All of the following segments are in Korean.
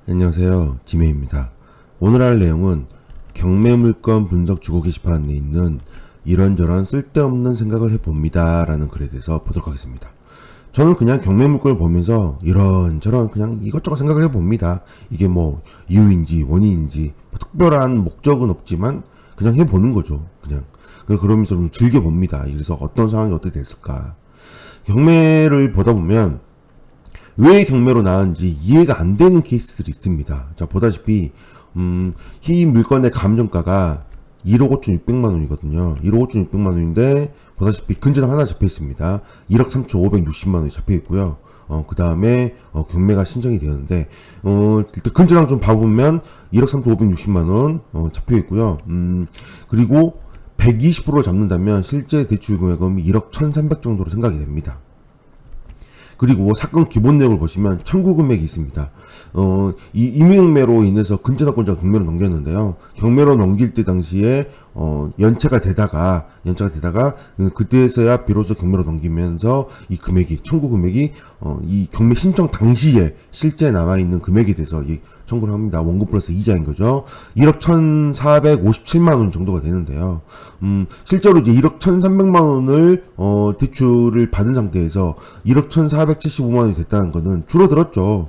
안녕하세요, 지메입니다. 오늘 할 내용은 경매물건 분석 주거 게시판에 있는 이런저런 쓸데없는 생각을 해봅니다 라는 글에 대해서 보도록 하겠습니다. 저는 그냥 경매물건을 보면서 이런저런 그냥 이것저것 생각을 해봅니다. 이게 뭐 이유인지 원인인지 뭐 특별한 목적은 없지만 그냥 해보는 거죠. 그냥 그러면서 좀 즐겨봅니다. 그래서 어떤 상황이 어떻게 됐을까. 경매를 보다 보면 왜 경매로 나왔는지 이해가 안 되는 케이스들이 있습니다. 자, 보다시피 이 물건의 감정가가 1억 5천6백만 원이거든요. 1억 5천6백만 원인데 보다시피 근저당 하나 잡혀 있습니다. 1억 3천5백육십만 원이 잡혀 있고요. 그 다음에 경매가 신청이 되었는데 일단 근저당 좀 봐보면 1억 3천5백육십만 원 잡혀 있고요. 그리고 120%를 잡는다면 실제 대출 금액은 1억 1,300 정도로 생각이 됩니다. 그리고 사건 기본 내용을 보시면 청구 금액이 있습니다. 이 임의경매로 인해서 근저당권자가 경매로 넘겼는데요. 경매로 넘길 때 당시에 연체가 되다가 그때서야 비로소 경매로 넘기면서 이 금액이 청구 금액이 이 경매 신청 당시에 실제 남아 있는 금액에 대해서 이 청구를 합니다. 원금 플러스 이자인 거죠. 1억 1,457만 원 정도가 되는데요. 실제로 이제 1억 1,300만 원을 대출을 받은 상태에서 1억 1,475만 원이 됐다는 거는 줄어들었죠.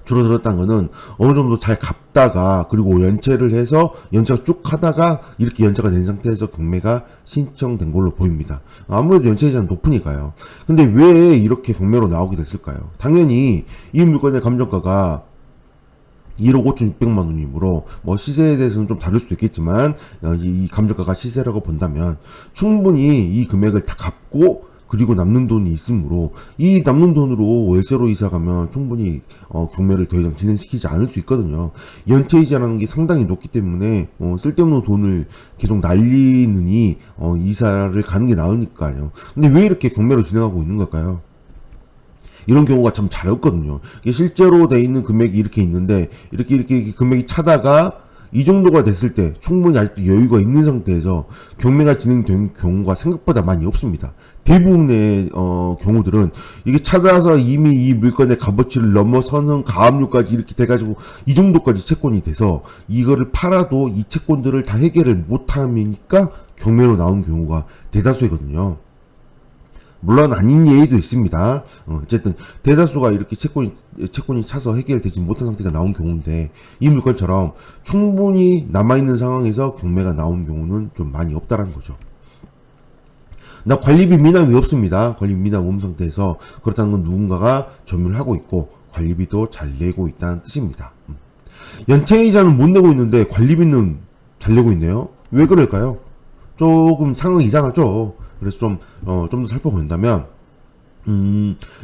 줄어들었다는 거는 어느 정도 잘 갚다가 그리고 연체를 해서 연체가 쭉 하다가 이렇게 연체가 된 상태에서 경매가 신청된 걸로 보입니다. 아무래도 연체 이자는 높으니까요. 근데 왜 이렇게 경매로 나오게 됐을까요? 당연히 이 물건의 감정가가 1억 5천6백만 원이므로 뭐 시세에 대해서는 좀 다를 수도 있겠지만 이 감정가가 시세라고 본다면 충분히 이 금액을 다 갚고 그리고 남는 돈이 있으므로 이 남는 돈으로 월세로 이사가면 충분히 경매를 더 이상 진행시키지 않을 수 있거든요. 연체이자라는 게 상당히 높기 때문에 쓸데없는 돈을 계속 날리느니 이사를 가는 게 나으니까요. 근데 왜 이렇게 경매로 진행하고 있는 걸까요? 이런 경우가 참 잘 없거든요. 실제로 돼 있는 금액이 이렇게 있는데 이렇게 금액이 차다가 이 정도가 됐을 때 충분히 아직도 여유가 있는 상태에서 경매가 진행된 경우가 생각보다 많이 없습니다. 대부분의 경우들은 이게 차다서 이미 이 물건의 값어치를 넘어서는 가압류까지 이렇게 돼가지고 이 정도까지 채권이 돼서 이거를 팔아도 이 채권들을 다 해결을 못하니까 경매로 나온 경우가 대다수이거든요. 물론 아닌 예의도 있습니다. 어쨌든 대다수가 이렇게 채권이 차서 해결되지 못한 상태가 나온 경우인데 이 물건처럼 충분히 남아있는 상황에서 경매가 나온 경우는 좀 많이 없다라는 거죠. 나 관리비 미납이 없습니다. 관리비 미납 없는 상태에서 그렇다는 건 누군가가 점유를 하고 있고 관리비도 잘 내고 있다는 뜻입니다. 연체이자는 못 내고 있는데 관리비는 잘 내고 있네요. 왜 그럴까요? 조금 상황이 이상하죠. 그래서 좀 더 살펴본다면,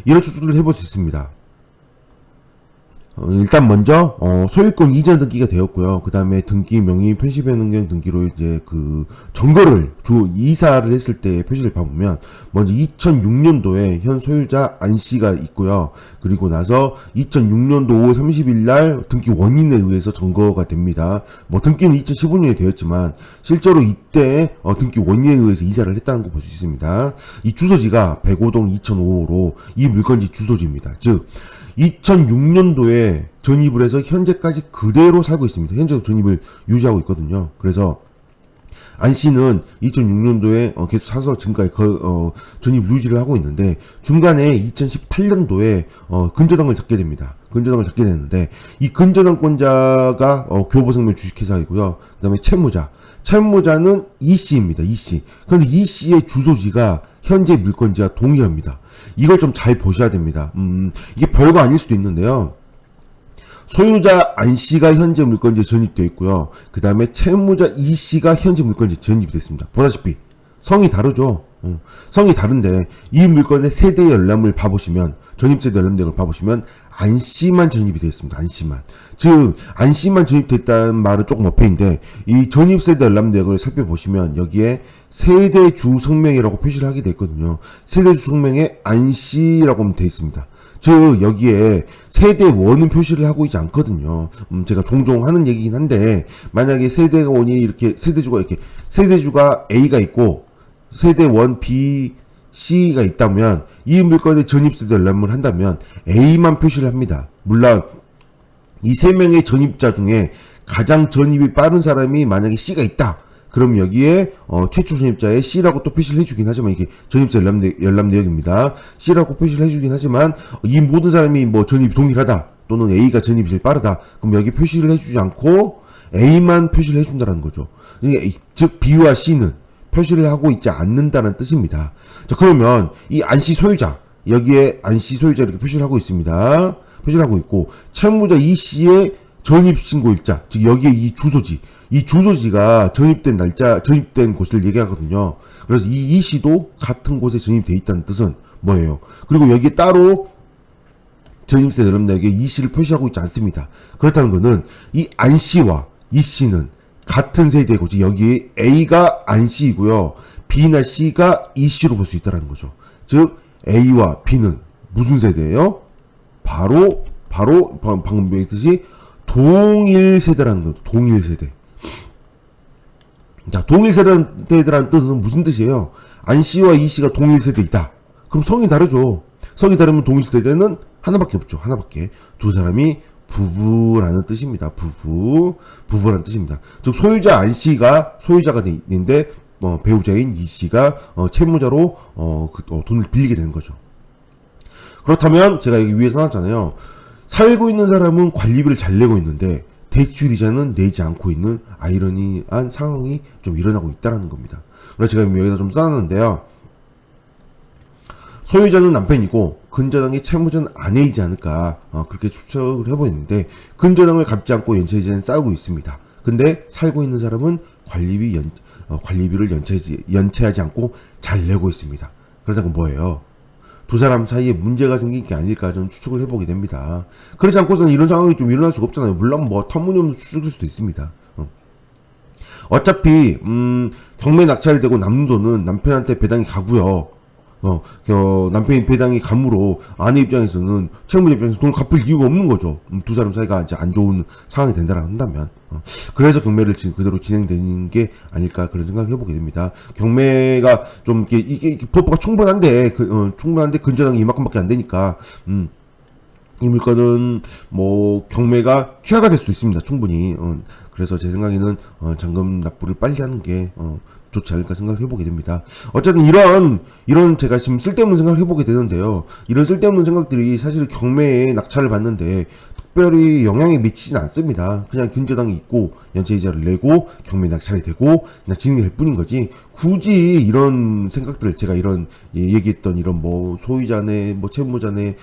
이런 추측을 해볼 수 있습니다. 일단 먼저 소유권 이전 등기가 되었고요. 그 다음에 등기 명의 표시 변경 등기로 이제 그 정거를 이사를 했을 때 표시를 봐보면 먼저 2006년도에 현 소유자 안 씨가 있고요. 그리고 나서 2006년도 5월 30일 날 등기 원인에 의해서 정거가 됩니다. 뭐 등기는 2015년에 되었지만 실제로 이때 등기 원인에 의해서 이사를 했다는 거 볼 수 있습니다. 이 주소지가 105동 2005호로 이 물건지 주소지입니다. 즉 2006년도에 전입을 해서 현재까지 그대로 살고 있습니다. 현재도 전입을 유지하고 있거든요. 그래서 안 씨는 2006년도에 계속 사서 지금까지 전입 유지를 하고 있는데 중간에 2018년도에 근저당을 잡게 됩니다. 근저당을 잡게 되는데 이 근저당권자가 교보생명 주식회사이고요. 그 다음에 채무자는 이 씨입니다. 이 씨. 그런데 이 씨의 주소지가 현재 물건지와 동일합니다. 이걸 좀 잘 보셔야 됩니다. 이게 별거 아닐 수도 있는데요. 소유자 안 씨가 현재 물건지에 전입되어 있고요. 그 다음에 채무자 이 씨가 현재 물건지에 전입이 됐습니다. 보다시피 성이 다르죠. 성이 다른데 이 물건의 세대 열람을 봐보시면 전입세대 열람대를 봐보시면 안 씨만 전입이 되어 있습니다. 안 씨만. 즉 안 씨만 전입됐다는 말은 조금 어폐인데 이 전입세대 열람대를 살펴보시면 여기에 세대주 성명이라고 표시를 하게 됐거든요. 세대주 성명에 안 씨라고 하면 되어 있습니다. 즉 여기에 세대원은 표시를 하고 있지 않거든요. 제가 종종 하는 얘기긴 한데 만약에 세대원이 이렇게 세대주가 A가 있고 세대원 B, C가 있다면 이 물건의 전입세대 열람을 한다면 A만 표시를 합니다. 물론 이 세 명의 전입자 중에 가장 전입이 빠른 사람이 만약에 C가 있다. 그럼 여기에 최초 전입자의 C라고 또 표시를 해주긴 하지만 이게 전입자 열람 내역입니다. C라고 표시를 해주긴 하지만 이 모든 사람이 뭐 전입이 동일하다 또는 A가 전입이 제일 빠르다. 그럼 여기 표시를 해주지 않고 A만 표시를 해준다는 거죠. 즉 B와 C는 표시를 하고 있지 않는다는 뜻입니다. 자, 그러면 이 안씨 소유자 여기에 안씨 소유자 이렇게 표시를 하고 있습니다. 표시를 하고 있고 채무자 E씨의 전입신고일자 즉 여기에 이 주소지가 전입된 날짜 전입된 곳을 얘기하거든요. 그래서 이 E씨도 같은 곳에 전입돼 있다는 뜻은 뭐예요? 그리고 여기에 따로 전입세 내역에 E씨를 표시하고 있지 않습니다. 그렇다는 것은 이 안씨와 E씨는 같은 세대고 여기에 A가 안씨이고요. B나 C가 E씨로 볼 수 있다는 거죠. 즉 A와 B는 무슨 세대예요? 바로 방금 얘기했듯이 동일 세대라는 거죠. 동일 세대. 자, 동일 세대라는 뜻은 무슨 뜻이에요? 안씨와 E씨가 동일 세대이다. 그럼 성이 다르죠. 성이 다르면 동일 세대는 하나밖에 없죠. 하나밖에. 두 사람이 부부라는 뜻입니다. 부부라는 뜻입니다. 즉 소유자 안씨가 소유자가 있는데 배우자인 E씨가 채무자로 돈을 빌리게 되는 거죠. 그렇다면 제가 여기 위에 써놨잖아요. 살고 있는 사람은 관리비를 잘 내고 있는데 대출이자는 내지 않고 있는 아이러니한 상황이 좀 일어나고 있다는 겁니다. 그래서 제가 여기다 좀 써놨는데요. 소유자는 남편이고 근저당의 채무자는 아내이지 않을까 그렇게 추측을 해보였는데 근저당을 갚지 않고 연체이자는 쌓고 있습니다. 근데 살고 있는 사람은 관리비를 연체하지 않고 잘 내고 있습니다. 그러다가 뭐예요? 두 사람 사이에 문제가 생긴 게 아닐까 저는 추측을 해보게 됩니다. 그렇지 않고서는 이런 상황이 좀 일어날 수가 없잖아요. 물론 뭐 터무니없는 추측일 수도 있습니다. 어차피 경매 낙찰이 되고 남는 돈은 남편한테 배당이 가고요. 남편이 배당이 감으로 아내 입장에서는 채무자 입장에서 돈을 갚을 이유가 없는 거죠. 두 사람 사이가 이제 안 좋은 상황이 된다고 한다면. 그래서 경매를 지금 그대로 진행되는 게 아닐까 그런 생각을 해보게 됩니다. 경매가 좀 이게 버프가 충분한데 근저당이 이만큼밖에 안 되니까 이 물건은 뭐 경매가 최하가 될 수 있습니다. 충분히. 그래서 제 생각에는 잔금 납부를 빨리 하는 게 좋지 않을까 생각을 해보게 됩니다. 어쨌든 이런 제가 지금 쓸데없는 생각을 해보게 되는데요. 이런 쓸데없는 생각들이 사실 경매에 낙찰을 받는데 특별히 영향이 미치진 않습니다. 그냥 근저당이 있고 연체이자를 내고 경매 낙찰이 되고 그냥 진행이 될 뿐인 거지. 굳이 이런 생각들 제가 이런 얘기했던 이런 뭐 소유자네 뭐 채무자네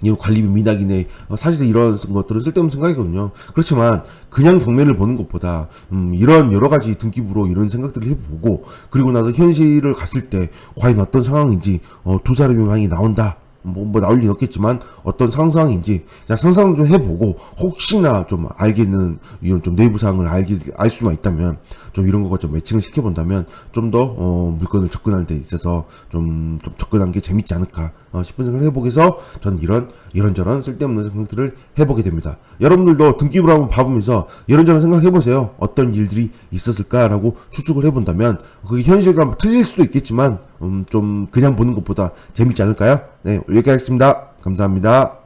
이런 관리비 미납이네 사실 이런 것들은 쓸데없는 생각이거든요. 그렇지만 그냥 경매를 보는 것보다 이런 여러가지 등기부로 이런 생각들을 해보고 그리고 나서 현실을 갔을 때 과연 어떤 상황인지 두 사람이 많이 나온다 뭐 나올 리는 없겠지만 어떤 상황인지 상상 좀 해보고 혹시나 좀 알겠는 이런 좀 내부 사항을 알 수만 있다면 좀 이런 거가 좀 매칭을 시켜본다면 좀 더 물건을 접근할 데 있어서 좀 접근한 게 재밌지 않을까 싶은 생각을 해보게 해서 저는 이런저런 쓸데없는 생각들을 해보게 됩니다. 여러분들도 등기부를 한번 봐보면서 이런저런 생각을 해보세요. 어떤 일들이 있었을까라고 추측을 해본다면 그게 현실과 틀릴 수도 있겠지만 좀 그냥 보는 것보다 재밌지 않을까요? 네, 여기까지 하겠습니다. 감사합니다.